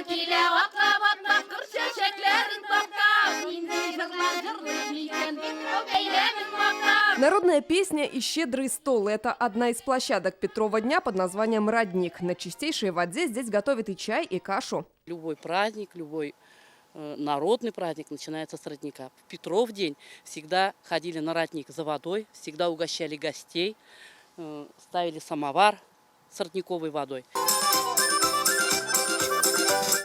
Kuşlar kile vakla vakla kır çiçeklerin bakla. Nindi жырлар жырлы микен eylemin vakla. Народная песня и щедрый стол – это одна из площадок Петрова дня под названием «Родник». На чистейшей воде здесь готовят и чай, и кашу. Любой праздник, любой народный праздник начинается с родника. В Петров день всегда ходили на родник за водой, всегда угощали гостей, ставили самовар с родниковой водой.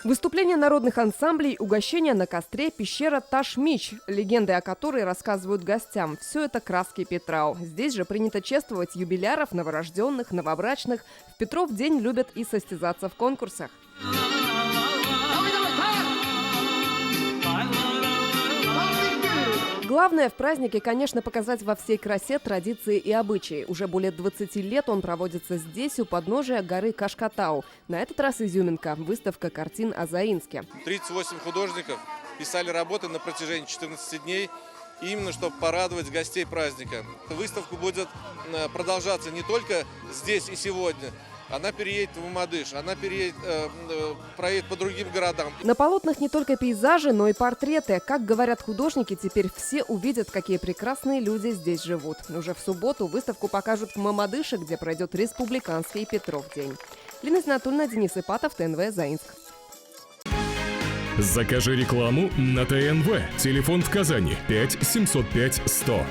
Выступления народных ансамблей, угощения на костре, пещера Таш-Мич, легенды о которой рассказывают гостям. Все это краски Петрау. Здесь же принято чествовать юбиляров, новорожденных, новобрачных. В Петров день любят и состязаться в конкурсах. Главное в празднике, конечно, показать во всей красе традиции и обычаи. Уже более 20 лет он проводится здесь, у подножия горы Кашкатау. На этот раз изюминка – выставка картин о Заинске. 38 художников писали работы на протяжении 14 дней, именно чтобы порадовать гостей праздника. Выставка будет продолжаться не только здесь и сегодня. Она переедет в Мамадыш, она проедет по другим городам. На полотнах не только пейзажи, но и портреты. Как говорят художники, теперь все увидят, какие прекрасные люди здесь живут. Уже в субботу выставку покажут в Мамадыше, где пройдет республиканский Петров день. Лина Знатульна, Денис Ипатов, ТНВ, Заинск. Закажи рекламу на ТНВ. Телефон в Казани 5 705 100.